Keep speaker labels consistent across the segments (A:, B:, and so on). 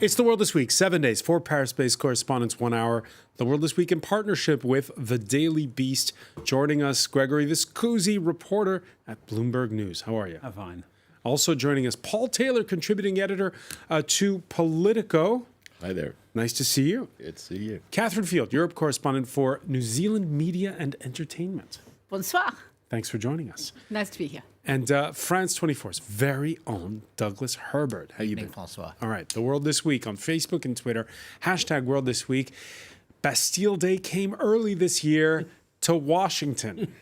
A: It's The World This Week, 7 days, 4 Paris-based correspondents, 1 hour. The World This Week in partnership with The Daily Beast. Joining us, Gregory Viscusi, reporter at Bloomberg News. How are you?
B: I'm fine.
A: Also joining us, Paul Taylor, contributing editor to Politico.
C: Hi there.
A: Nice to see you.
C: Good to see you.
A: Catherine Field, Europe correspondent for New Zealand Media and Entertainment.
D: Bonsoir.
A: Thanks for joining us.
D: Nice to be here.
A: And France 24's very own Douglas Herbert. How you been?
B: Francois.
A: All right. The World This Week on Facebook and Twitter. Hashtag World This Week. Bastille Day came early this year to Washington.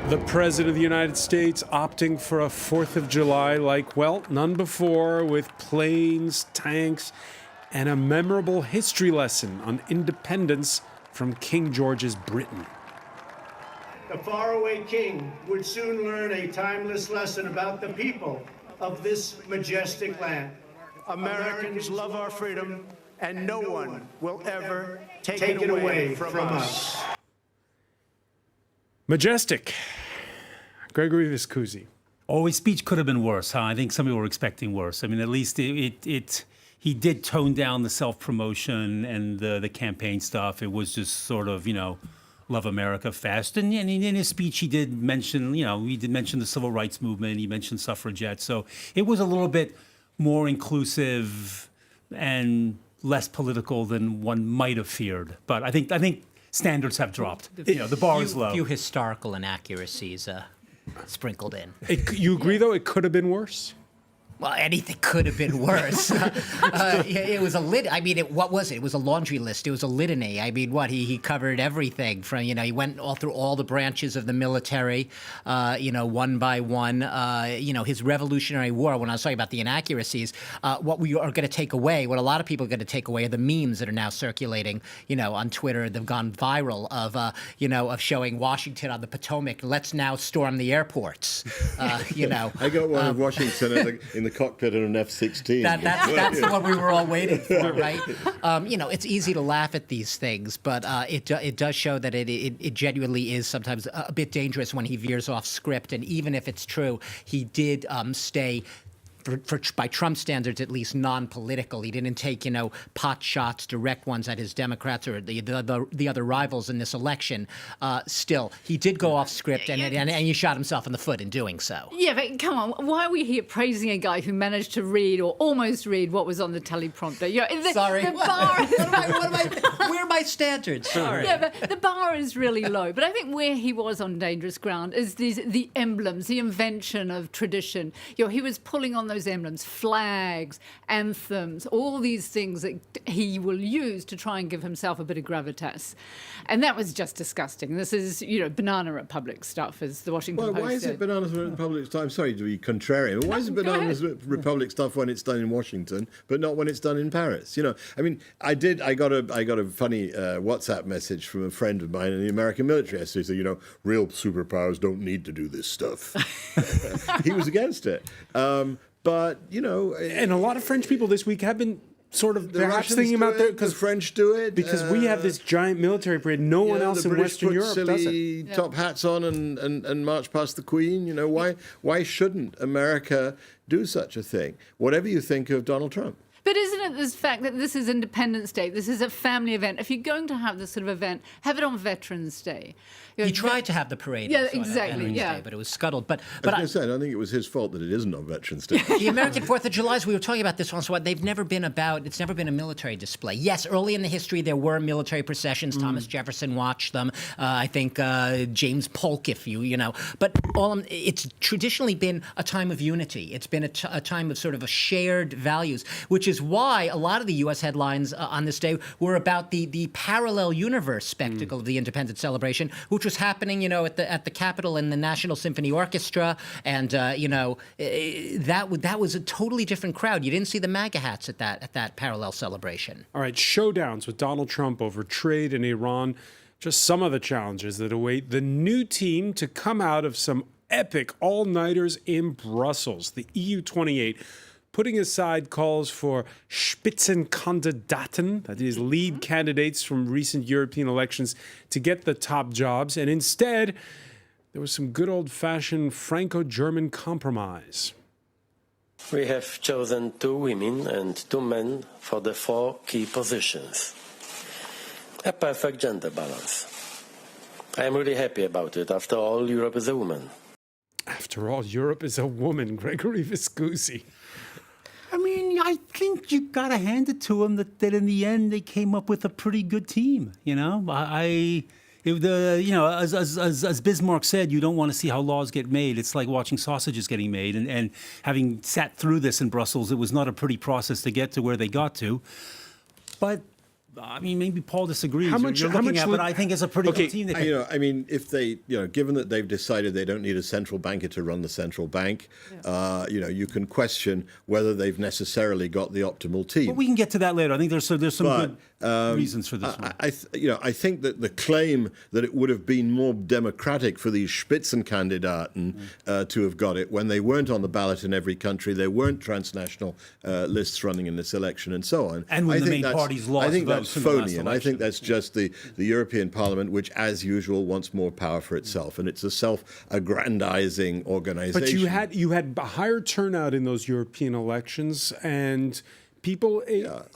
A: The President of the United States opting for a 4th of July like, well, none before, with planes, tanks, and a memorable history lesson on independence from King George's Britain.
E: The faraway king would soon learn a timeless lesson about the people of this majestic land. Americans love our freedom, and no one will ever take it away from us.
A: Majestic. Gregory Viscusi.
B: Oh, his speech could have been worse, huh? I think some people were expecting worse. I mean, at least he did tone down the self-promotion and the campaign stuff. It was just sort of, love America fest. And in his speech, he did mention, the civil rights movement. He mentioned suffragettes. So it was a little bit more inclusive and less political than one might have feared. But I think standards have dropped. The bar is low.
F: A few historical inaccuracies sprinkled in.
A: You agree, though, it could have been worse?
F: Well, anything could have been worse. It was a what was it? It was a laundry list. It was a litany. I mean, he covered everything from, he went all through all the branches of the military, one by one. His Revolutionary War, when I was talking about the inaccuracies, what we are going to take away, what a lot of people are going to take away are the memes that are now circulating, on Twitter. They've gone viral of showing Washington on the Potomac. Let's now storm the airports.
C: I got one of Washington in the cockpit in an F-16.
F: That's the one we were all waiting for, right? It's easy to laugh at these things, but it does show that it genuinely is sometimes a bit dangerous when he veers off script. And even if it's true, he did stay, by Trump standards at least, non-political. He didn't take, pot shots, direct ones at his Democrats or the other rivals in this election. Still, he did go off script, and he shot himself in the foot in doing so.
D: Yeah, but come on, why are we here praising a guy who managed to read or almost read what was on the teleprompter?
F: Sorry.
D: The bar
F: Where are my standards? Sorry.
D: Yeah, but the bar is really low. But I think where he was on dangerous ground is the emblems, the invention of tradition. He was pulling on those emblems, flags, anthems, all these things that he will use to try and give himself a bit of gravitas. And that was just disgusting. This is, Banana Republic stuff, as the Washington Post
C: why is
D: said.
C: it Banana Republic stuff? I'm sorry to be contrarian, but why is it Banana Republic stuff when it's done in Washington, but not when it's done in Paris? I got a funny WhatsApp message from a friend of mine in the American military. He said, real superpowers don't need to do this stuff. He was against it. But,
A: And a lot of French people this week have been sort of perhaps thinking about
C: that because the French do it.
A: Because we have this giant military parade. No one else in Western Europe does it.
C: Silly top hats on and march past the Queen. Why shouldn't America do such a thing? Whatever you think of Donald Trump.
D: But isn't it this fact that this is Independence Day? This is a family event. If you're going to have this sort of event, have it on Veterans Day.
F: He tried to have the parade on Veterans Day, but it was scuttled. But
C: I was going to say, I don't think it was his fault that it isn't on Veterans Day.
F: The American 4th of July, we were talking about this once, they've never been it's never been a military display. Yes, early in the history, there were military processions. Thomas Jefferson watched them. I think James Polk, But it's traditionally been a time of unity. It's been a time of sort of a shared values, which is why a lot of the U.S. headlines on this day were about the parallel universe spectacle of the Independence celebration, which was happening, at the Capitol and the National Symphony Orchestra, and that was a totally different crowd. You didn't see the MAGA hats at that parallel celebration.
A: All right, showdowns with Donald Trump over trade in Iran. Just some of the challenges that await the new team to come out of some epic all-nighters in Brussels. The EU 28 putting aside calls for Spitzenkandidaten, that is, lead candidates from recent European elections, to get the top jobs. And instead, there was some good old-fashioned Franco-German compromise.
G: We have chosen 2 women and 2 men for the 4 key positions. A perfect gender balance. I am really happy about it. After all, Europe is a woman.
A: After all, Europe is a woman, Gregory Viscusi.
B: I mean, I think you got to hand it to them that in the end they came up with a pretty good team. You know, as Bismarck said, you don't want to see how laws get made. It's like watching sausages getting made. And having sat through this in Brussels, it was not a pretty process to get to where they got to. But I mean, maybe Paul disagrees. But I think it's a pretty good team.
C: I mean, if they, given that they've decided they don't need a central banker to run the central bank, you can question whether they've necessarily got the optimal team.
B: But we can get to that later. I think there's some good reasons for this one.
C: I think that the claim that it would have been more democratic for these Spitzenkandidaten to have got it when they weren't on the ballot in every country, there weren't transnational lists running in this election, and so on.
B: And when the main parties lost votes.
C: That's phony, and I think that's just the European Parliament, which, as usual, wants more power for itself, and it's a self-aggrandizing organization.
A: But you had a higher turnout in those European elections, and people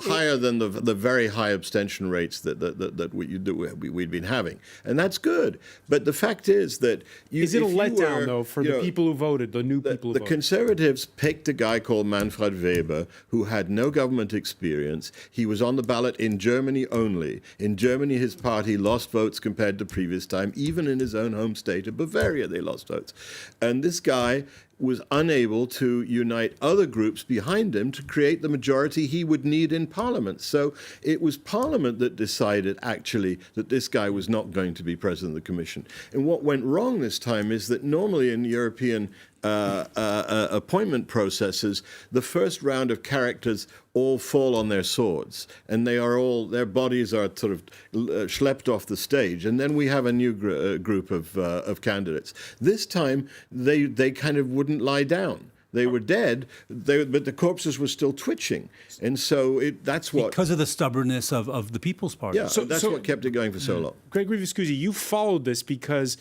C: higher than the very high abstention rates that we'd been having, and that's good. But the fact is that
A: is it a letdown though for the people who voted, the new people who voted?
C: The Conservatives picked a guy called Manfred Weber who had no government experience. He was on the ballot in Germany only. In Germany, his party lost votes compared to previous time. Even in his own home state of Bavaria, they lost votes, and this guy was unable to unite other groups behind him to create the majority he would need in Parliament. So it was Parliament that decided, actually, that this guy was not going to be President of the Commission. And what went wrong this time is that normally in European appointment processes, the first round of characters all fall on their swords, and their bodies are sort of schlepped off the stage, and then we have a new group of candidates. This time, they kind of wouldn't lie down. They were dead, but the corpses were still twitching, and so that's what
B: because of the stubbornness of the People's Party.
C: Yeah, so that's what kept it going for so long.
A: Gregory Viscusi, you followed this because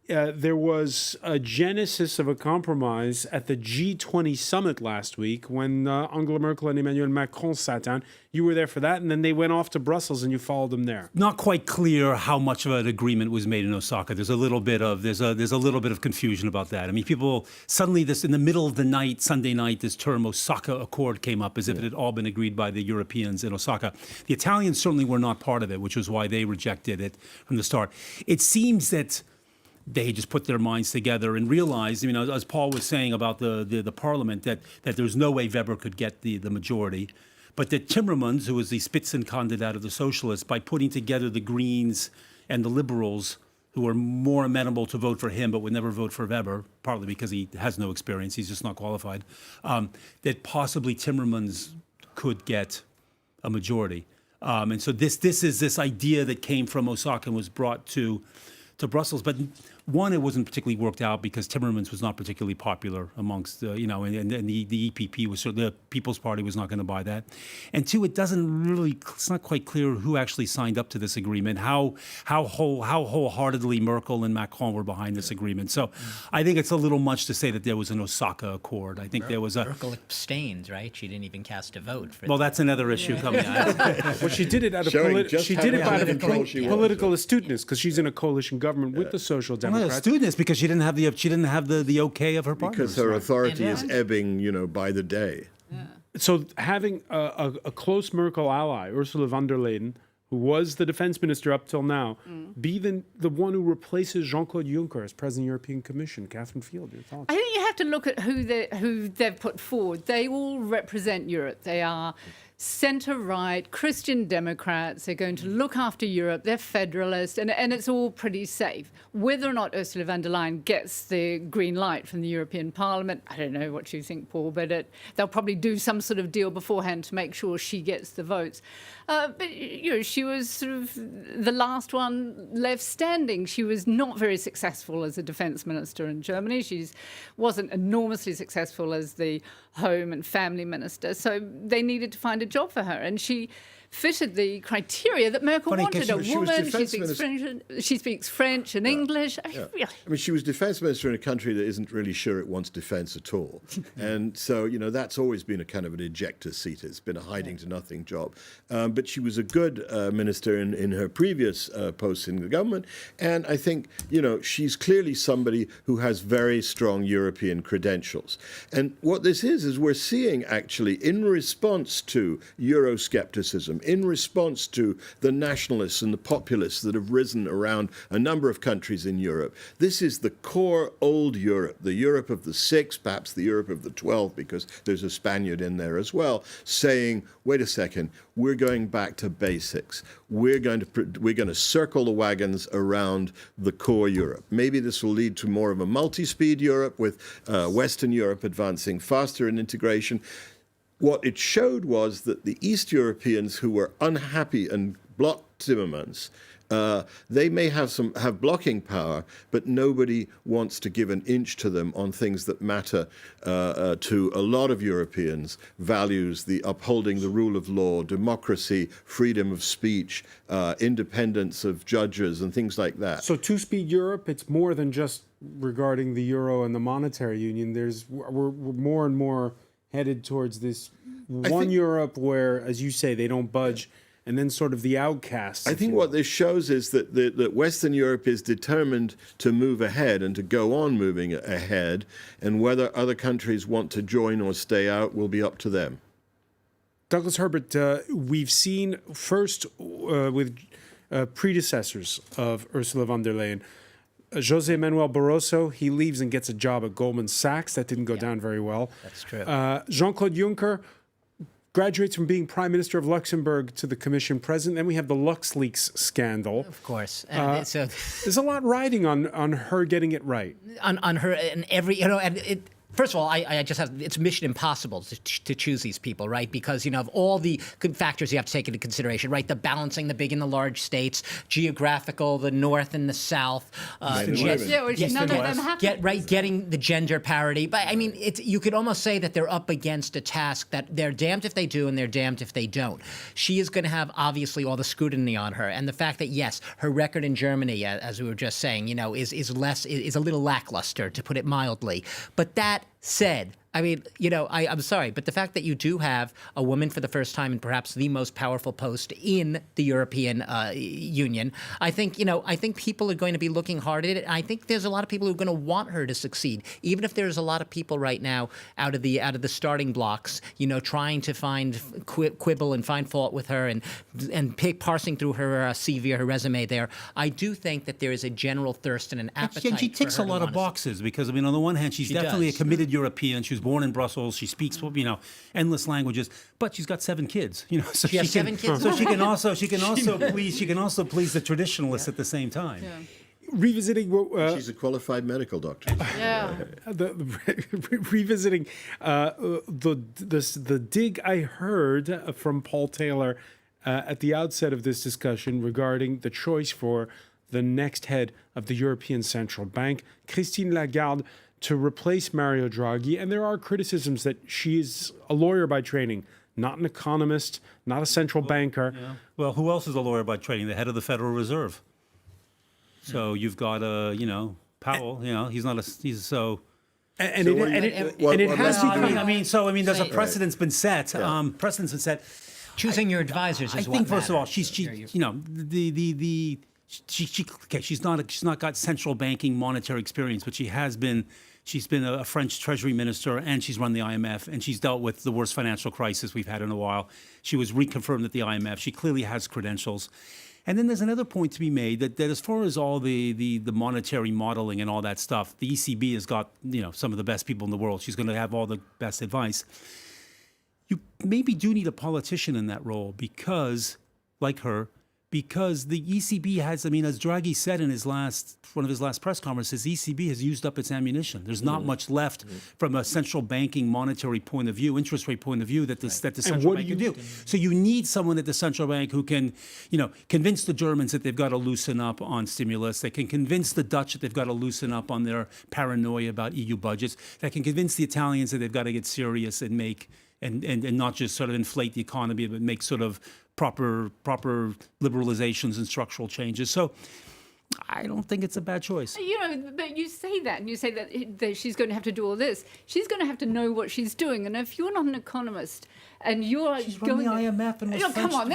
A: there was a genesis of a compromise at the G20 summit last week when Angela Merkel and Emmanuel Macron sat down. You were there for that, and then they went off to Brussels, and you followed them there.
B: Not quite clear how much of an agreement was made in Osaka. There's a little bit of confusion about that. I mean, people suddenly in the middle of the night, Sunday night, this term Osaka Accord came up as if it had all been agreed by the Europeans in Osaka. The Italians certainly were not part of it, which was why they rejected it from the start. It seems that they just put their minds together and realized, as Paul was saying about the parliament, that there's no way Weber could get the majority, but that Timmermans, who was the Spitzenkandidat of the Socialists, by putting together the Greens and the Liberals, who were more amenable to vote for him but would never vote for Weber, partly because he has no experience, he's just not qualified, that possibly Timmermans could get a majority. And so this is this idea that came from Osaka and was brought to Brussels, but one, it wasn't particularly worked out because Timmermans was not particularly popular amongst, and the EPP was the People's Party was not going to buy that, and two, it's not quite clear who actually signed up to this agreement, how wholeheartedly Merkel and Macron were behind this agreement. So I think it's a little much to say that there was an Osaka Accord. I think there was
F: Merkel abstained, right? She didn't even cast a vote.
B: Well, that's another issue coming out.
A: Well, she did it out of political astuteness because she's in a coalition government with the Social Democrats.
B: Astuteness because she didn't have the okay of her partners.
C: Because her authority is ebbing, by the day.
A: Yeah. So having a close Merkel ally, Ursula von der Leyen, who was the defense minister up till now, be the one who replaces Jean-Claude Juncker as president of the European Commission. Catherine Field, your thoughts?
D: I think you have to look at who they've put forward. They all represent Europe. They are centre-right, Christian Democrats. They're going to look after Europe. They're federalist, and it's all pretty safe. Whether or not Ursula von der Leyen gets the green light from the European Parliament, I don't know what you think, Paul, but they'll probably do some sort of deal beforehand to make sure she gets the votes. But she was sort of the last one left standing. She was not very successful as a defence minister in Germany. She wasn't enormously successful as the home and family minister. So they needed to find a job for her, and she fitted the criteria that Merkel wanted. A woman, she speaks French and English.
C: I mean, she was defence minister in a country that isn't really sure it wants defence at all. And so, that's always been a kind of an ejector seat. It's been a hiding to nothing job. But she was a good minister in her previous posts in the government. And I think, she's clearly somebody who has very strong European credentials. And what this is we're seeing actually in response to Euroscepticism, in response to the nationalists and the populists that have risen around a number of countries in Europe. This is the core old Europe, the Europe of the 6, perhaps the Europe of the 12, because there's a Spaniard in there as well, saying, wait a second, we're going back to basics. We're going to circle the wagons around the core Europe. Maybe this will lead to more of a multi-speed Europe with Western Europe advancing faster in integration. What it showed was that the East Europeans who were unhappy and blocked Timmermans, they may have blocking power, but nobody wants to give an inch to them on things that matter to a lot of Europeans: values, the upholding the rule of law, democracy, freedom of speech, independence of judges, and things like that.
A: So two-speed Europe, it's more than just regarding the euro and the monetary union. We're more and more headed towards this one Europe where, as you say, they don't budge, and then sort of the outcasts.
C: I think what this shows is that Western Europe is determined to move ahead and to go on moving ahead, and whether other countries want to join or stay out will be up to them.
A: Douglas Herbert, we've seen first with predecessors of Ursula von der Leyen, José Manuel Barroso, he leaves and gets a job at Goldman Sachs. That didn't go down very well.
F: That's true.
A: Jean-Claude Juncker graduates from being Prime Minister of Luxembourg to the Commission President. Then we have the LuxLeaks scandal.
F: Of course.
A: There's a lot riding on her getting it right.
F: On her and every, first of all, I just have, it's mission impossible to choose these people, right? Because, of all the factors you have to take into consideration, right? The balancing the big and the large states, geographical, the north and the south. Getting the gender parity. But, you could almost say that they're up against a task that they're damned if they do and they're damned if they don't. She is going to have, obviously, all the scrutiny on her. And the fact that, yes, her record in Germany, as we were just saying, is a little lackluster, to put it mildly. But that said, I'm sorry, but the fact that you do have a woman for the first time in perhaps the most powerful post in the European Union, I think people are going to be looking hard at it. I think there's a lot of people who are going to want her to succeed, even if there's a lot of people right now out of the starting blocks, trying to find quibble and find fault with her and parsing through her CV or her resume there. I do think that there is a general thirst and an appetite.
B: And she ticks a lot of boxes because, on the one hand, she's definitely a committed European. She was born in Brussels. She speaks, endless languages, but she's got 7 kids. So
F: she has 7 kids.
B: So she can also please the traditionalists at the same time.
D: Yeah.
A: Revisiting,
C: she's a qualified medical doctor.
D: Yeah.
A: Revisiting the dig I heard from Paul Taylor at the outset of this discussion regarding the choice for the next head of the European Central Bank, Christine Lagarde, to replace Mario Draghi. And there are criticisms that she is a lawyer by training, not an economist, not a central banker.
B: Yeah. Well, who else is a lawyer by training? The head of the Federal Reserve. So you've got, Powell, he's not he's so...
A: And it has become...
B: there's a precedent's been set. Precedent's been set.
F: Choosing your advisors is
B: I think, first of all, she's not got central banking monetary experience, but she's been a French Treasury minister, and she's run the IMF, and she's dealt with the worst financial crisis we've had in a while. She was reconfirmed at the IMF. She clearly has credentials. And then there's another point to be made that as far as all the monetary modeling and all that stuff, the ECB has got some of the best people in the world. She's going to have all the best advice. maybe do need a politician in that role because, like her, because the ECB has, I mean, as Draghi said in one of his last press conferences, ECB has used up its ammunition. There's not much left from a central banking monetary point of view, interest rate point of view that the central bank can do. So you need someone at the central bank who can, convince the Germans that they've got to loosen up on stimulus. They can convince the Dutch that they've got to loosen up on their paranoia about EU budgets. That can convince the Italians that they've got to get serious and make and not just sort of inflate the economy, but make sort of proper liberalizations and structural changes. So I don't think it's a bad choice.
D: But you say that, and you say that she's going to have to do all this. She's going to have to know what she's doing. And if you're not an economist and you're going
B: the IMF and was
D: come on,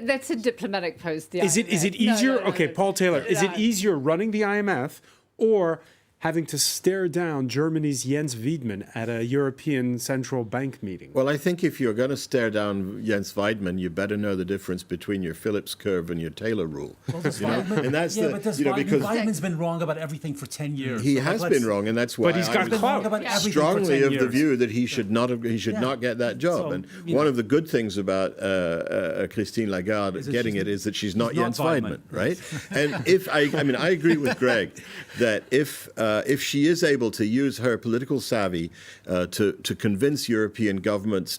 D: that's a diplomatic post.
A: Is it easier? Paul Taylor, is it easier running the IMF or having to stare down Germany's Jens Wiedmann at a European Central Bank meeting?
C: Well, I think if you're going to stare down Jens Wiedmann, you better know the difference between your Phillips curve and your Taylor rule.
B: Well, Weidmann's been wrong about everything for 10 years.
C: He has been wrong, and that's why
A: but he's got clout.
C: Strongly of the view that he should not get that job. So, and one of the good things about Christine Lagarde getting it is that she's not Jens Weidmann, right? And I agree with Greg that if she is able to use her political savvy to convince European governments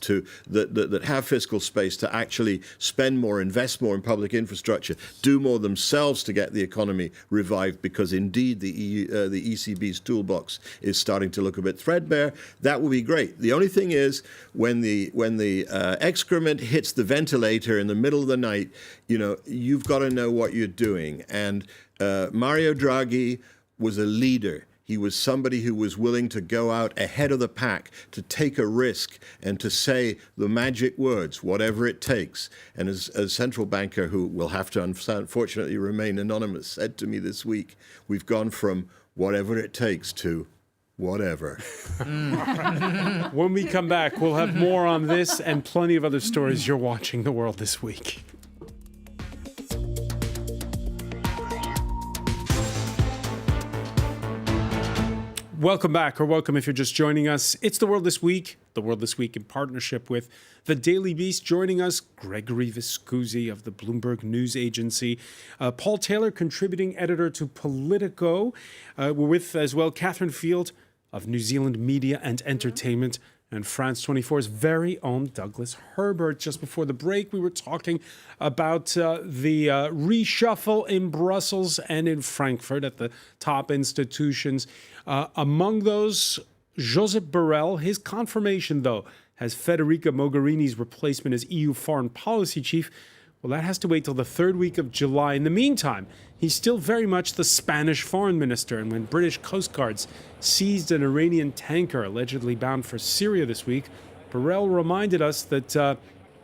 C: that have fiscal space to actually spend more, invest more in public infrastructure, do more themselves to get the economy revived, because indeed the ECB's toolbox is starting to look a bit threadbare, that will be great. The only thing is when the excrement hits the ventilator in the middle of the night, you've got to know what you're doing. And Mario Draghi was a leader. He was somebody who was willing to go out ahead of the pack, to take a risk and to say the magic words, whatever it takes. And as a central banker who will have to unfortunately remain anonymous said to me this week, we've gone from whatever it takes to whatever.
A: When we come back, we'll have more on this and plenty of other stories. You're watching The World This Week. Welcome back, or welcome if you're just joining us. It's The World This Week. The World This Week in partnership with The Daily Beast. Joining us, Gregory Viscusi of the Bloomberg News Agency. Paul Taylor, contributing editor to Politico. We're with, as well, Catherine Field of New Zealand Media and Entertainment. And France 24's very own Douglas Herbert. Just before the break, we were talking about the reshuffle in Brussels and in Frankfurt at the top institutions. Among those, Josep Borrell. His confirmation, though, as Federica Mogherini's replacement as EU foreign policy chief, well, that has to wait till the third week of July. In the meantime, he's still very much the Spanish foreign minister. And when British Coast Guards seized an Iranian tanker allegedly bound for Syria this week, Borrell reminded us that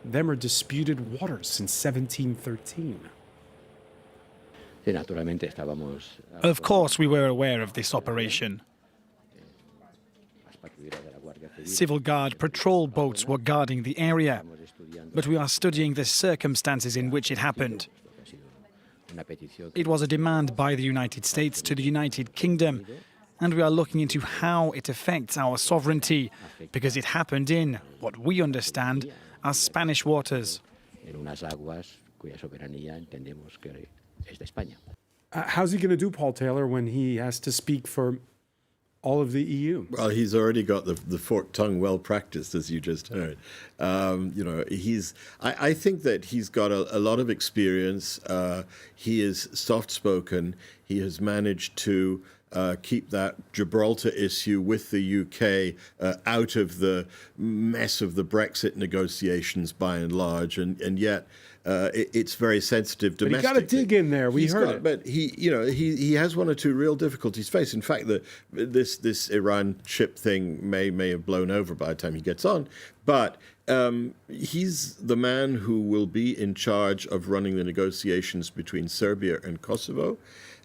A: them are disputed waters since 1713.
H: Of course, we were aware of this operation. Civil Guard patrol boats were guarding the area, but we are studying the circumstances in which it happened. It was a demand by the United States to the United Kingdom, and we are looking into how it affects our sovereignty, because it happened in, what we understand, as Spanish waters.
A: How's he going to do, Paul Taylor, when he has to speak for all of the EU?
C: Well, he's already got the forked tongue well practiced, as you just heard. I think that he's got a lot of experience. He is soft-spoken. He has managed to keep that Gibraltar issue with the UK out of the mess of the Brexit negotiations by and large, and yet it's very sensitive domestically.
A: But he got to dig in there. We heard it.
C: But he has one or two real difficulties faced. In fact, this Iran ship thing may have blown over by the time he gets on. But he's the man who will be in charge of running the negotiations between Serbia and Kosovo.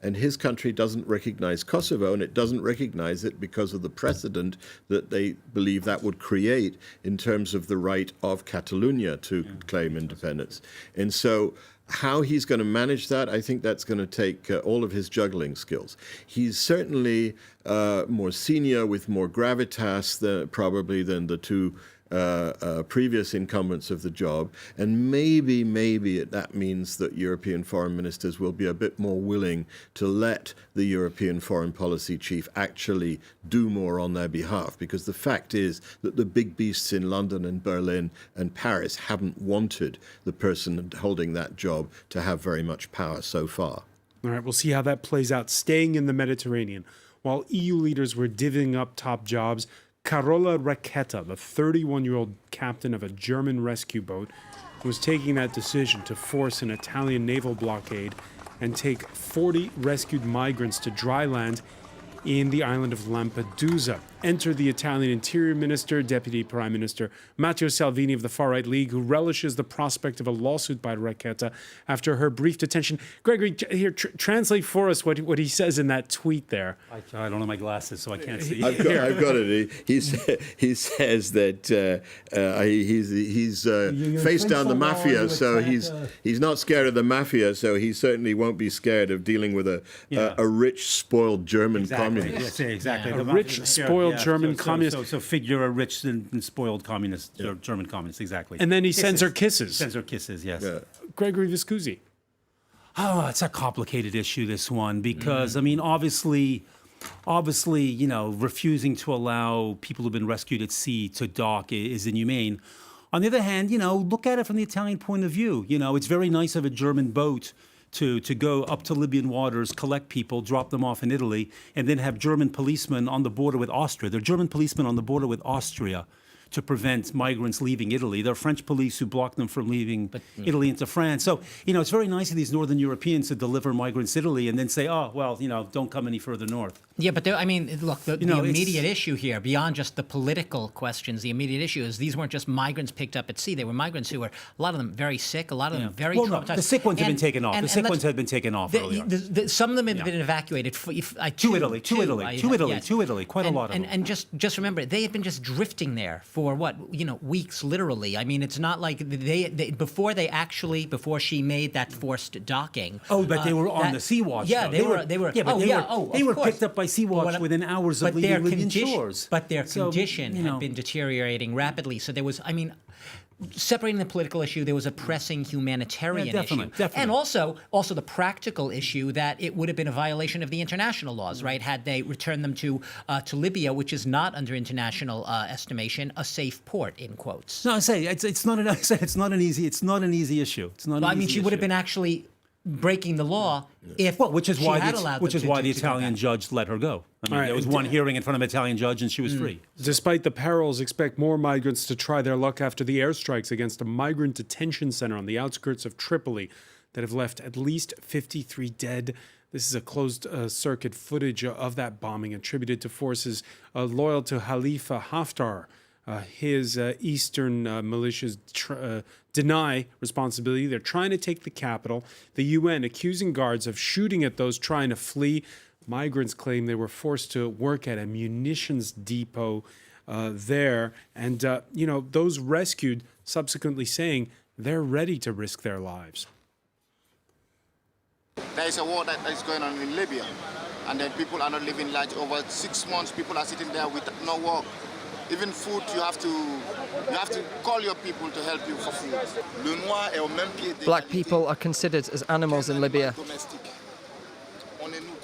C: And his country doesn't recognize Kosovo, and it doesn't recognize it because of the precedent that they believe that would create in terms of the right of Catalonia to claim independence. And so how he's going to manage that, I think that's going to take all of his juggling skills. He's certainly more senior with more gravitas probably than the two previous incumbents of the job, and maybe that means that European foreign ministers will be a bit more willing to let the European foreign policy chief actually do more on their behalf, because the fact is that the big beasts in London and Berlin and Paris haven't wanted the person holding that job to have very much power so far.
A: All right, we'll see how that plays out. Staying in the Mediterranean, while EU leaders were divvying up top jobs, Carola Racketa, the 31-year-old captain of a German rescue boat, was taking that decision to force an Italian naval blockade and take 40 rescued migrants to dry land in the island of Lampedusa. Enter the Italian Interior Minister, Deputy Prime Minister Matteo Salvini of the Far-Right League, who relishes the prospect of a lawsuit by Racketa after her brief detention. Gregory, here, translate for us what he says in that tweet there.
B: I don't have my glasses, so I can't see.
C: I've got it. He says that he's faced down the mafia, so he's not scared of the mafia, so he certainly won't be scared of dealing with a rich, spoiled German communist.
B: Yes, exactly.
A: A rich, spoiled German communist.
B: So figure a rich and spoiled communist, German communist, exactly.
A: And then he sends her kisses.
B: Sends her kisses, yes.
C: Yeah.
A: Gregory Viscusi.
B: Oh, it's a complicated issue, this one, because, I mean, obviously, refusing to allow people who've been rescued at sea to dock is inhumane. On the other hand, look at it from the Italian point of view. It's very nice of a German boat to go up to Libyan waters, collect people, drop them off in Italy, and then have German policemen on the border with Austria. There are German policemen on the border with Austria to prevent migrants leaving Italy. There are French police who block them from leaving Italy into France. So, it's very nice of these Northern Europeans to deliver migrants to Italy and then say, oh, well, don't come any further north.
F: Yeah, but look, the immediate issue here, beyond just the political questions, the immediate issue is these weren't just migrants picked up at sea. They were migrants who were, a lot of them very sick, a lot of them very traumatized.
B: No, the sick ones have been taken off. The sick ones have been taken off earlier.
F: Some of them have been evacuated.
B: To Italy, quite a lot of them.
F: And just remember, they had been just drifting there for weeks, literally. I mean, it's not like before she made that forced docking.
B: Oh, but they were on the Sea Watch.
F: Yeah, they were.
B: They were picked up by Sea Watch within hours of leaving Libyan shores.
F: But their condition had been deteriorating rapidly. So there was, separating the political issue, there was a pressing humanitarian issue.
B: Definitely.
F: And also the practical issue that it would have been a violation of the international laws, right? Had they returned them to Libya, which is not under international estimation a safe port, in quotes.
B: No, it's not an easy issue.
F: She would have been actually breaking the law if
B: which is why
F: the
B: Italian judge let her go. There was one hearing in front of an Italian judge and she was free.
A: Despite the perils, expect more migrants to try their luck after the airstrikes against a migrant detention center on the outskirts of Tripoli that have left at least 53 dead. This is a closed circuit footage of that bombing attributed to forces loyal to Khalifa Haftar. His eastern militias deny responsibility. They're trying to take the capital. The UN accusing guards of shooting at those trying to flee. Migrants claim they were forced to work at a munitions depot there. And, those rescued subsequently saying they're ready to risk their lives.
I: There is a war that is going on in Libya, and then people are not living like over 6 months. People are sitting there with no work. Even food, you have to call your people to help you for food.
J: Black people are considered as animals in Libya.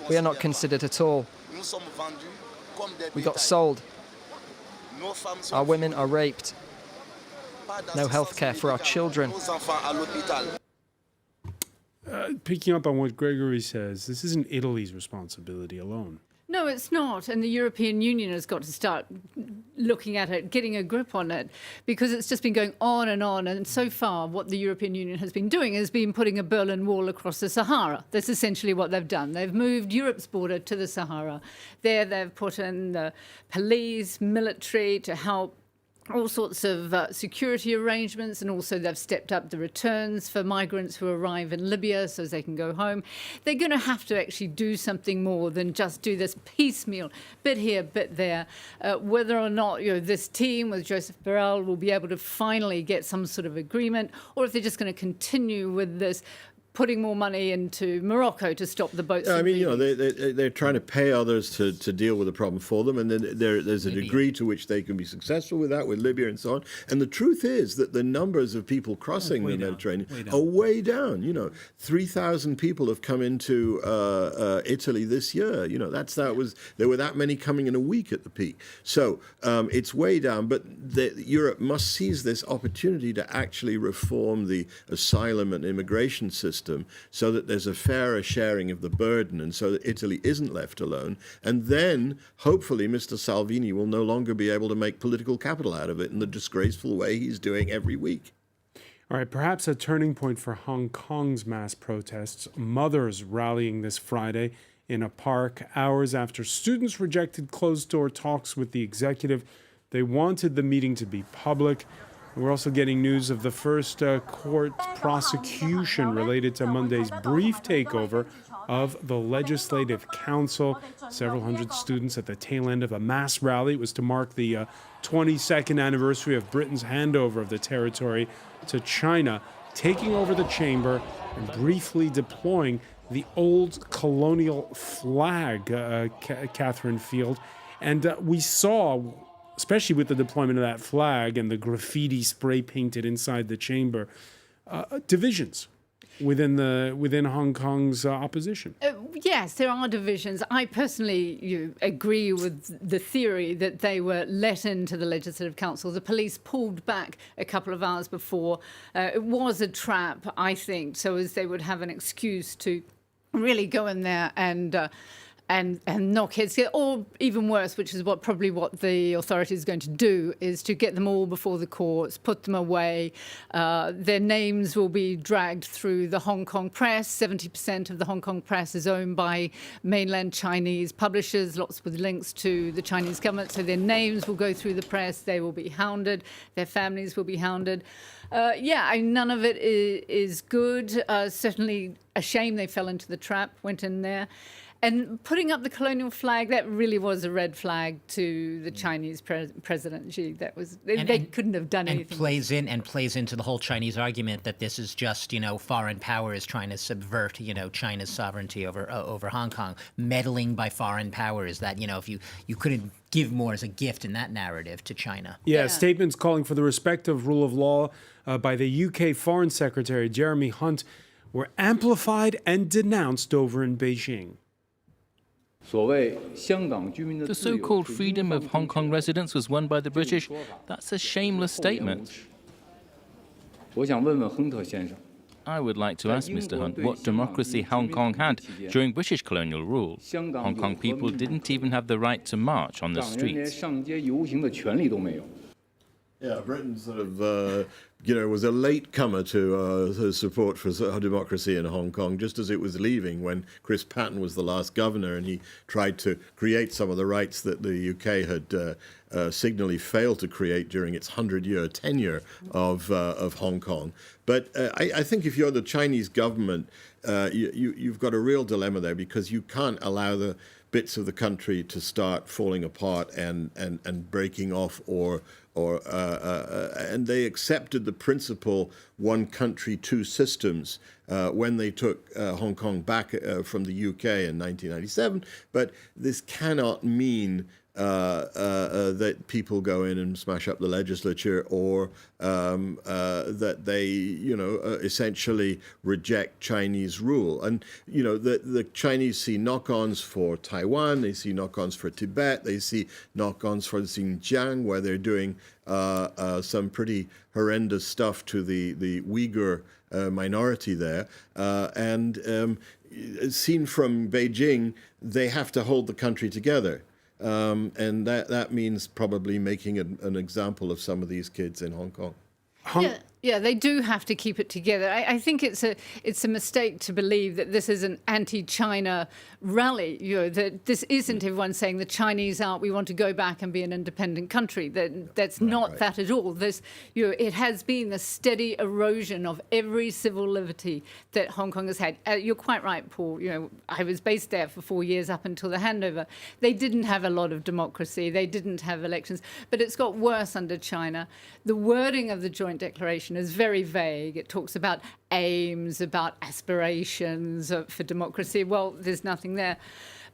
J: We are not considered at all. We got sold. Our women are raped. No health care for our children.
A: Picking up on what Gregory says, this isn't Italy's responsibility alone.
D: No, it's not. And the European Union has got to start looking at it, getting a grip on it, because it's just been going on. And so far, what the European Union has been doing has been putting a Berlin Wall across the Sahara. That's essentially what they've done. They've moved Europe's border to the Sahara. There they've put in the police, military to help all sorts of security arrangements, and also they've stepped up the returns for migrants who arrive in Libya so they can go home. They're going to have to actually do something more than just do this piecemeal, bit here, bit there. Whether or not this team with Joseph Borrell will be able to finally get some sort of agreement, or if they're just going to continue with this putting more money into Morocco to stop the boats.
C: Yeah, I
D: from
C: mean,
D: leaving.
C: they're trying to pay others to deal with the problem for them, and then there's a degree to which they can be successful with that, with Libya and so on. And the truth is that the numbers of people crossing the Mediterranean are way down. 3,000 people have come into Italy this year. There were that many coming in a week at the peak. So it's way down. But Europe must seize this opportunity to actually reform the asylum and immigration system so that there's a fairer sharing of the burden, and so that Italy isn't left alone. And then, hopefully, Mr. Salvini will no longer be able to make political capital out of it in the disgraceful way he's doing every week.
A: All right, perhaps a turning point for Hong Kong's mass protests. Mothers rallying this Friday in a park hours after students rejected closed-door talks with the executive. They wanted the meeting to be public. We're also getting news of the first court prosecution related to Monday's brief takeover of the Legislative Council. Several hundred students at the tail end of a mass rally. It was to mark the 22nd anniversary of Britain's handover of the territory to China, taking over the chamber and briefly deploying the old colonial flag, Catherine Field. And we saw, especially with the deployment of that flag and the graffiti spray painted inside the chamber, divisions within Hong Kong's opposition.
D: Yes, there are divisions. I personally agree with the theory that they were let into the Legislative Council. The police pulled back a couple of hours before. It was a trap, I think, so as they would have an excuse to really go in there and knock heads together, or even worse, which is probably what the authorities are going to do, is to get them all before the courts, put them away. Their names will be dragged through the Hong Kong press. 70% of the Hong Kong press is owned by mainland Chinese publishers, lots with links to the Chinese government. So their names will go through the press. They will be hounded. Their families will be hounded. None of it is good. Certainly a shame they fell into the trap, went in there. And putting up the colonial flag, that really was a red flag to the Chinese President Xi. That was they couldn't have done anything.
F: And plays into the whole Chinese argument that this is just foreign powers trying to subvert China's sovereignty over Hong Kong, meddling by foreign powers. That if you couldn't give more as a gift in that narrative to China.
A: Yeah, statements calling for the respect of rule of law by the UK Foreign Secretary Jeremy Hunt were amplified and denounced over in Beijing.
K: The so-called freedom of Hong Kong residents was won by the British. That's a shameless statement. I would like to ask Mr. Hunt what democracy Hong Kong had during British colonial rule. Hong Kong people didn't even have the right to march on the streets.
C: Yeah, Britain sort of, was a latecomer to support for democracy in Hong Kong, just as it was leaving when Chris Patten was the last governor and he tried to create some of the rights that the UK had signally failed to create during its 100-year tenure of Hong Kong. But I think if you're the Chinese government, you've got a real dilemma there, because you can't allow the bits of the country to start falling apart and breaking off, and they accepted the principle one country, two systems when they took Hong Kong back from the UK in 1997. But this cannot mean that people go in and smash up the legislature, or that they, essentially reject Chinese rule. And, the Chinese see knock-ons for Taiwan, they see knock-ons for Tibet, they see knock-ons for Xinjiang, where they're doing some pretty horrendous stuff to the Uyghur minority there. Seen from Beijing, they have to hold the country together. And that means probably making an example of some of these kids in Hong Kong.
D: Yeah, they do have to keep it together. I think it's a mistake to believe that this is an anti-China rally. That this isn't everyone saying the Chinese out, we want to go back and be an independent country. That's not that at all. It has been the steady erosion of every civil liberty that Hong Kong has had. You're quite right, Paul. I was based there for 4 years up until the handover. They didn't have a lot of democracy. They didn't have elections, but it's got worse under China. The wording of the joint declaration declaration is very vague. It talks about aims, about aspirations for democracy. Well, there's nothing there.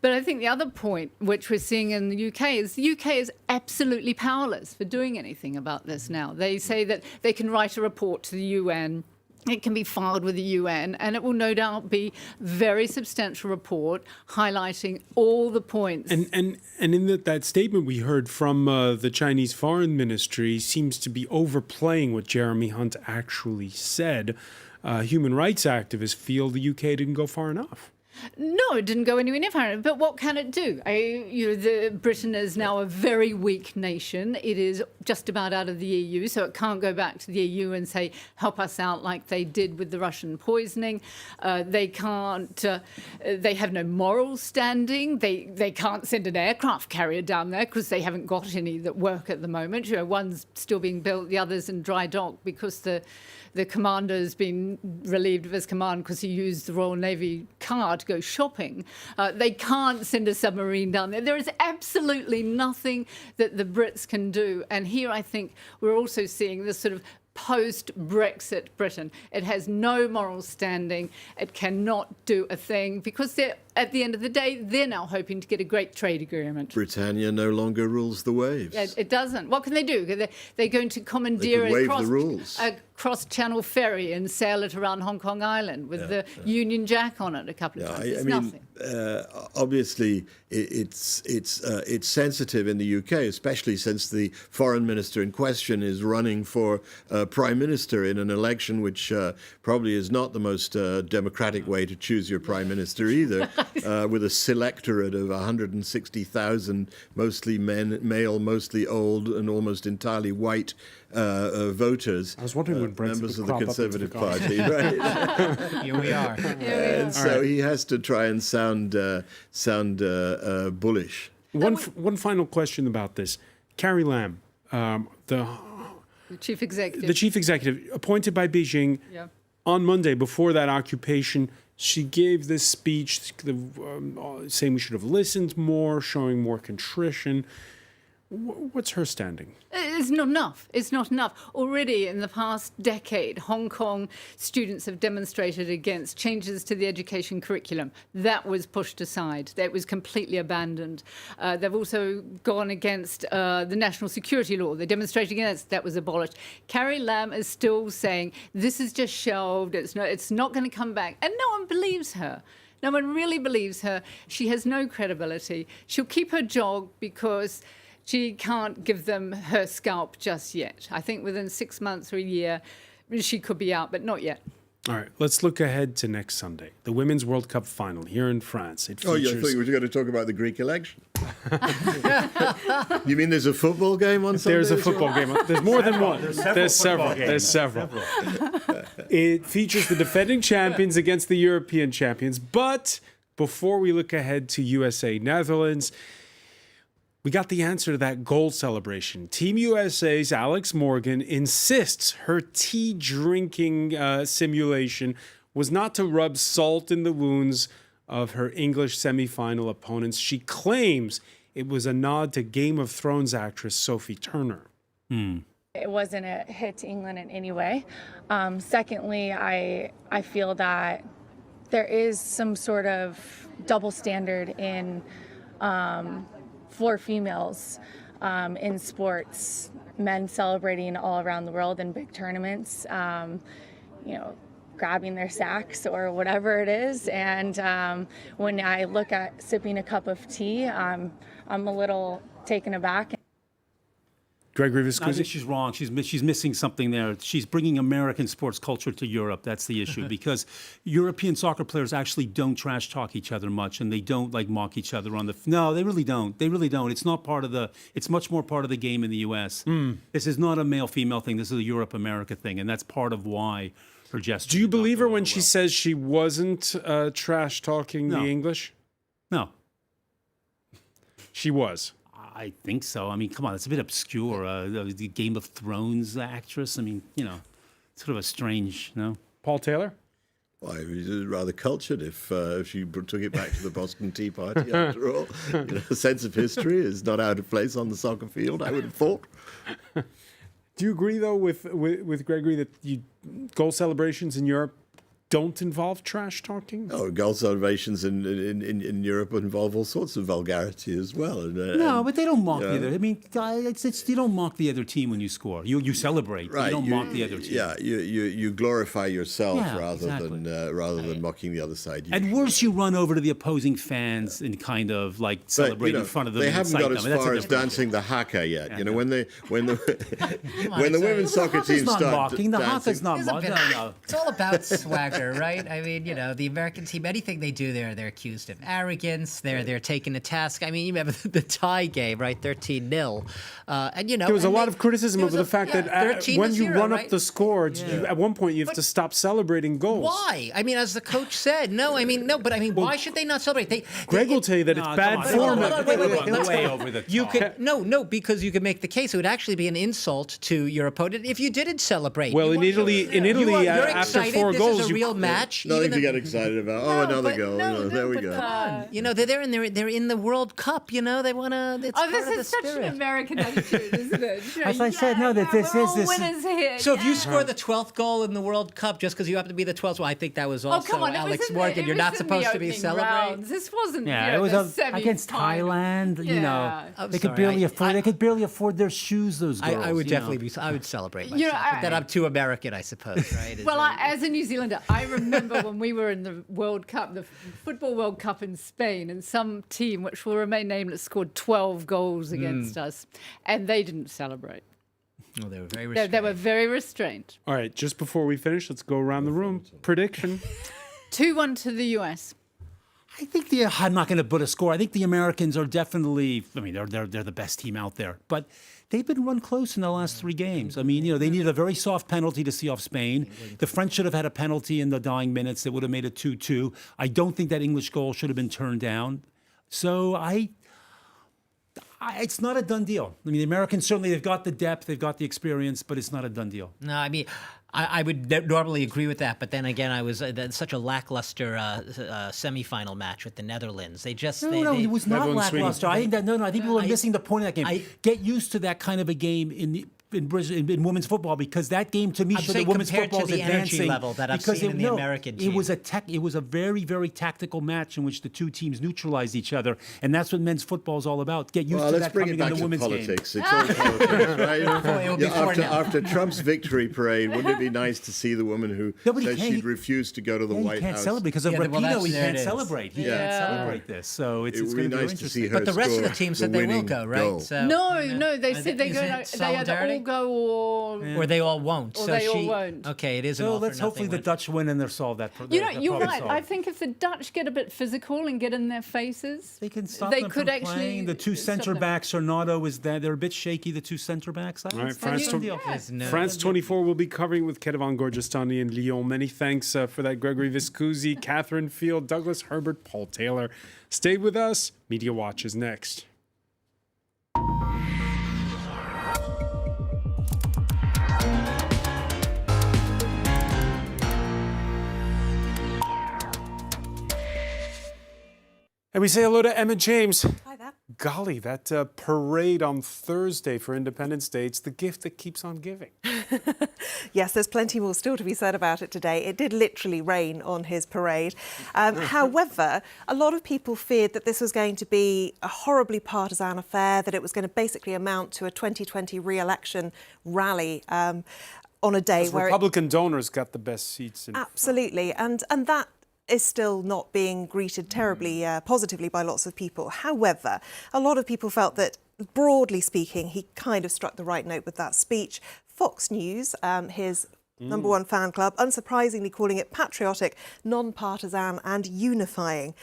D: But I think the other point, which we're seeing in the UK, is the UK is absolutely powerless for doing anything about this now. They say that they can write a report to the UN. It can be filed with the UN, and it will no doubt be a very substantial report highlighting all the points.
A: And in that statement we heard from the Chinese Foreign Ministry seems to be overplaying what Jeremy Hunt actually said. Human rights activists feel the UK didn't go far enough.
D: No, it didn't go anywhere near far enough. But what can it do? Britain is now a very weak nation. It is just about out of the EU, so it can't go back to the EU and say, help us out like they did with the Russian poisoning. They can't. They have no moral standing. They can't send an aircraft carrier down there because they haven't got any that work at the moment. One's still being built, the other's in dry dock because the commander's been relieved of his command because he used the Royal Navy car to go shopping. They can't send a submarine down there. There is absolutely nothing that the Brits can do. And here I think we're also seeing this sort of post-Brexit Britain. It has no moral standing. It cannot do a thing because at the end of the day, they're now hoping to get a great trade agreement.
C: Britannia no longer rules the waves.
D: It doesn't. What can they do? They're going to commandeer a cross-channel ferry and sail it around Hong Kong Island with the Union Jack on it a couple of times. It's nothing.
C: Obviously, it's sensitive in the UK, especially since the foreign minister in question is running for prime minister in an election which probably is not the most democratic way to choose your prime minister either, with a selectorate of 160,000, mostly male, mostly old, and almost entirely white voters.
A: I was wondering when Brexit
C: members of
A: would
C: the
A: crop up into
C: Conservative
A: the
C: Party, right?
F: Here we are.
C: And so he has to try and sound bullish.
A: One final question about this. Carrie Lam, the
D: chief executive.
A: The chief executive, appointed by Beijing on Monday before that occupation, she gave this speech saying we should have listened more, showing more contrition. What's her standing?
D: It's not enough. It's not enough. Already in the past decade, Hong Kong students have demonstrated against changes to the education curriculum. That was pushed aside. That was completely abandoned. They've also gone against the national security law. They demonstrated against that was abolished. Carrie Lam is still saying this is just shelved. It's not going to come back, and no one believes her. No one really believes her. She has no credibility. She'll keep her job because she can't give them her scalp just yet. I think within 6 months or a year, she could be out, but not yet.
A: All right, let's look ahead to next Sunday, the Women's World Cup final here in France. It features...
C: I thought you were going to talk about the Greek election. You mean there's a football game on Sunday?
A: There's a football game. There's more than one. There's several. It features the defending champions against the European champions. But before we look ahead to USA-Netherlands, we got the answer to that goal celebration. Team USA's Alex Morgan insists her tea drinking simulation was not to rub salt in the wounds of her English semifinal opponents. She claims it was a nod to Game of Thrones actress Sophie Turner.
L: It wasn't a hit to England in any way. Secondly, I feel that there is some sort of double standard in for females in sports, men celebrating all around the world in big tournaments, grabbing their sacks or whatever it is. And when I look at sipping a cup of tea, I'm a little taken aback.
A: Gregory
B: I
A: Viscusi?
B: think she's wrong. She's missing something there. She's bringing American sports culture to Europe. That's the issue, because European soccer players actually don't trash talk each other much, and they don't mock each other on the. No, they really don't. They really don't. It's not part of the. It's much more part of the game in the U.S. This is not a male-female thing. This is a Europe-America thing, and that's part of why her gesture.
A: Do you believe her when she says she wasn't trash talking the English?
B: No.
A: She was.
B: I think so. I mean, come on, it's a bit obscure. The Game of Thrones actress. I mean, sort of a strange,
A: Paul Taylor?
C: Well, it was rather cultured if you took it back to the Boston Tea Party, after all. A sense of history is not out of place on the soccer field, I would have thought.
A: Do you agree, though, with Gregory that goal celebrations in Europe don't involve trash talking?
C: Oh, goal celebrations in Europe involve all sorts of vulgarity as well.
B: No, but they don't mock the other. I mean, you don't mock the other team when you score. You celebrate.
C: Right.
B: You don't mock the other team.
C: Yeah, you glorify yourself rather
B: exactly.
C: than mocking the other side.
B: At worst, you run over to the opposing fans and kind of like celebrate in front of them.
C: They
B: and
C: haven't
B: incite
C: got as
B: them.
C: far as dancing the haka yet. You know, when the women's soccer team
B: not
C: start
B: mocking. The
C: dancing,
B: haka's not mocking. No.
F: It's all about swagger, right? I mean, the American team, anything they do there, they're accused of arrogance. They're taken to task. I mean, you remember the tie game, right? 13-0. And
A: there was a lot of criticism over the fact that when you run up the score, at one point you have to stop celebrating goals.
F: Why? I mean, as the coach said, why should they not celebrate?
A: Greg will tell you that it's bad form.
F: Let's
B: way over the top.
F: You could because you could make the case it would actually be an insult to your opponent if you didn't celebrate.
A: Well, in Italy,
F: you're
A: after
F: excited.
A: 4 goals,
F: this is a real match.
C: Nothing to get excited about. Another goal. There we go.
F: Come on. They're in the World Cup. They want to.
D: This is such an American attitude, isn't it?
B: As I said, this
D: is winners here.
F: So if you score the 12th goal in the World Cup just because you happen to be the 12th, well, I think that was also Alex Morgan. You're not supposed to be celebrating.
D: This wasn't.
B: Yeah, it was against Thailand. They could barely afford their shoes. Those girls.
F: I would definitely I would celebrate myself. But then I'm too American, I suppose. Right?
D: Well, as a New Zealander, I remember when we were in the World Cup, the Football World Cup in Spain, and some team, which will remain nameless, scored 12 goals against us, and they didn't celebrate.
F: Oh, they were very restrained.
D: They were very restrained.
A: All right, just before we finish, let's go around the room. Prediction.
D: 2-1 to the US.
B: I think I'm not going to put a score. I think the Americans are definitely. I mean, they're the best team out there, but they've been run close in the last 3 games. I mean, they needed a very soft penalty to see off Spain. The French should have had a penalty in the dying minutes that would have made it 2-2. I don't think that English goal should have been turned down. So it's not a done deal. I mean, the Americans certainly they've got the depth, they've got the experience, but it's not a done deal.
F: No, I mean. I would normally agree with that, but then again, I was such a lackluster semifinal match with the Netherlands. They just
B: it was not lackluster. I think people are missing the point of that game. Get used to that kind of a game in women's football because that game to me showed that women's football is advancing
F: level that I've seen in the American team.
B: It was a very, very tactical match in which the 2 teams neutralized each other, and that's what men's football is all about. Get used to that coming in the women's
C: politics.
B: game.
C: It's all politics, right? After Trump's victory parade, wouldn't it be nice to see the woman who said she'd refuse to go to the White House?
B: He can't celebrate because of Rapinoe. He can't celebrate. He can't celebrate this. So it's going to be
C: nice to see her.
F: But the rest of the team said they will go, right?
D: So, no, they said they either all go
F: or they all won't.
D: Or they all won't.
F: Okay, it is an
B: So
F: all
B: let's
F: for
B: hopefully the Dutch win and they'll solve that problem.
D: You're right. I think if the Dutch get a bit physical and get in their faces,
B: they can stop
D: them
B: from
D: could actually
B: playing. The 2 centre backs, Ornato is there. They're a bit shaky, the 2 centre backs.
A: All right, France 24 will be covering with Kedevan Gorgestani in Lyon. Many thanks for that, Gregory Viscusi, Catherine Field, Douglas Herbert, Paul Taylor. Stay with us. Media Watch is next. And we say hello to Emma James.
M: Hi there.
A: Golly, that parade on Thursday for Independence Day, it's the gift that keeps on giving.
M: Yes, there's plenty more still to be said about it today. It did literally rain on his parade. However, a lot of people feared that this was going to be a horribly partisan affair, that it was going to basically amount to a 2020 re-election rally on a day where
A: Republican donors got the best seats.
M: Absolutely, and that is still not being greeted terribly positively by lots of people. However, a lot of people felt that, broadly speaking, he kind of struck the right note with that speech. Fox News, his number 1 fan club, unsurprisingly calling it patriotic, non-partisan and unifying.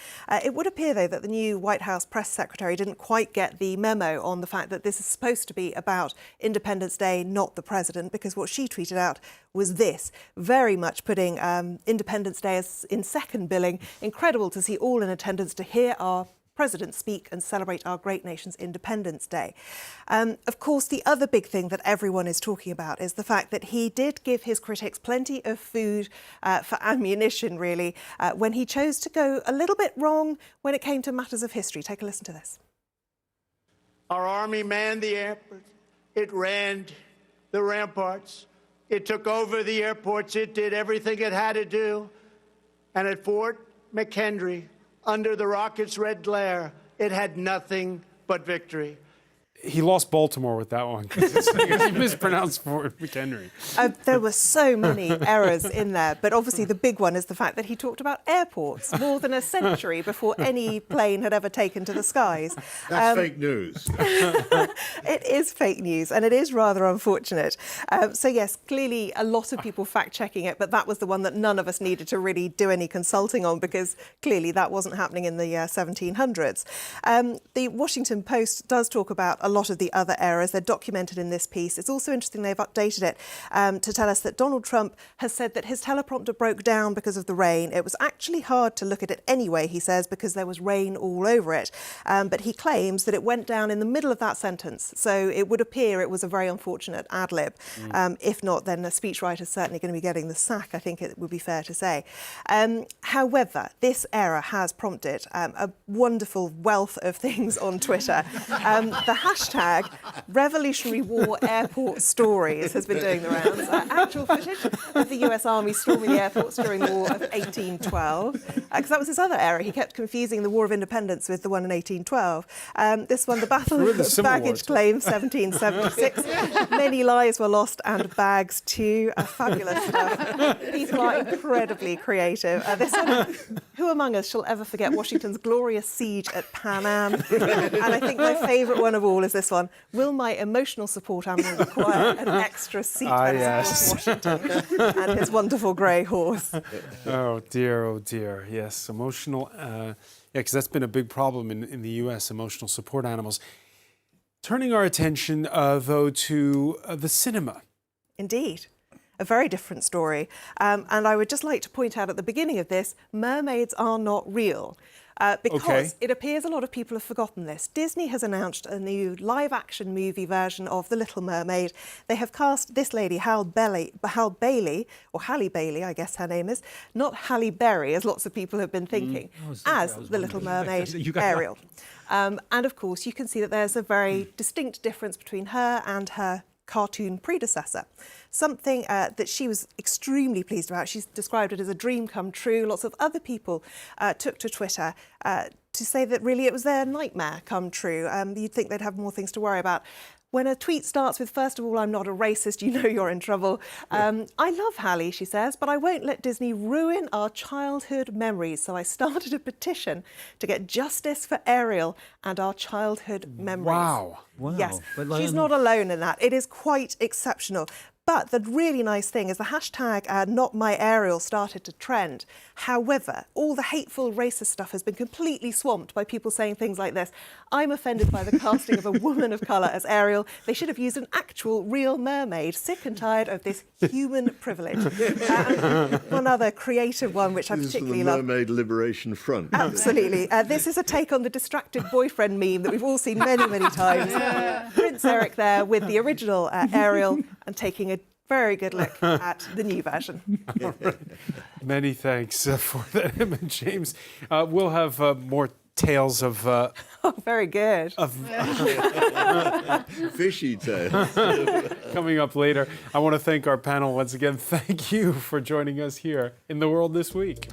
M: It would appear, though, that the new White House press secretary didn't quite get the memo on the fact that this is supposed to be about Independence Day, not the president, because what she tweeted out was this, very much putting Independence Day as in second billing. Incredible to see all in attendance to hear our president speak and celebrate our great nation's Independence Day. Of course, the other big thing that everyone is talking about is the fact that he did give his critics plenty of food for ammunition, really, when he chose to go a little bit wrong when it came to matters of history. Take a listen to this.
E: Our army manned the airport. It ran the ramparts. It took over the airports. It did everything it had to do. And at Fort McHenry, under the rocket's red glare, it had nothing but victory.
A: He lost Baltimore with that one because he mispronounced Fort McHenry.
M: There were so many errors in there, but obviously the big one is the fact that he talked about airports more than a century before any plane had ever taken to the skies.
C: That's fake news.
M: It is fake news, and it is rather unfortunate. So yes, clearly a lot of people fact-checking it, but that was the one that none of us needed to really do any consulting on because clearly that wasn't happening in the 1700s. The Washington Post does talk about a lot of the other errors. They're documented in this piece. It's also interesting they've updated it to tell us that Donald Trump has said that his teleprompter broke down because of the rain. It was actually hard to look at it anyway, he says, because there was rain all over it. But he claims that it went down in the middle of that sentence. So it would appear it was a very unfortunate ad-lib. If not, then the speechwriter's certainly going to be getting the sack, I think it would be fair to say. However, this error has prompted a wonderful wealth of things on Twitter. The hashtag Revolutionary War Airport Stories has been doing the rounds. Actual footage of the US Army storming the airports during the War of 1812. Because that was his other error. He kept confusing the War of Independence with the one in 1812. This one, the Battle of Baggage Claim, 1776. Many lives were lost and bags too. Fabulous stuff. People are incredibly creative. This one, who among us shall ever forget Washington's glorious siege at Pan Am? And I think my favourite one of all is this one. Will my emotional support animal require an extra seat when I support Washington? And his wonderful grey horse.
A: Oh dear. Yes, emotional. Because that's been a big problem in the U.S., emotional support animals. Turning our attention, though, to the cinema.
M: Indeed. A very different story. And I would just like to point out at the beginning of this, mermaids are not real. Because it appears a lot of people have forgotten this. Disney has announced a new live-action movie version of The Little Mermaid. They have cast this lady, Halle Bailey, or Halle Bailey, I guess her name is, not Halle Berry, as lots of people have been thinking, as The Little Mermaid, Ariel. And of course, you can see that there's a very distinct difference between her and her cartoon predecessor. Something that she was extremely pleased about. She's described it as a dream come true. Lots of other people took to Twitter to say that really it was their nightmare come true. You'd think they'd have more things to worry about. When a tweet starts with, first of all, I'm not a racist, you know you're in trouble. I love Halle, she says, but I won't let Disney ruin our childhood memories. So I started a petition to get justice for Ariel and our childhood memories.
A: Wow.
M: Yes, she's not alone in that. It is quite exceptional. But the really nice thing is the hashtag #NotMyAriel started to trend. However, all the hateful racist stuff has been completely swamped by people saying things like this. I'm offended by the casting of a woman of colour as Ariel. They should have used an actual real mermaid. Sick and tired of this human privilege. One other creative one, which I particularly love.
C: The Mermaid Liberation Front.
M: Absolutely. This is a take on the distracted boyfriend meme that we've all seen many, many times. Prince Eric there with the original Ariel and taking a very good look at the new version.
A: Many thanks for that, Emma James. We'll have more tales of...
M: oh, very good.
C: Fishy tales.
A: Coming up later. I want to thank our panel once again. Thank you for joining us here in The World This Week.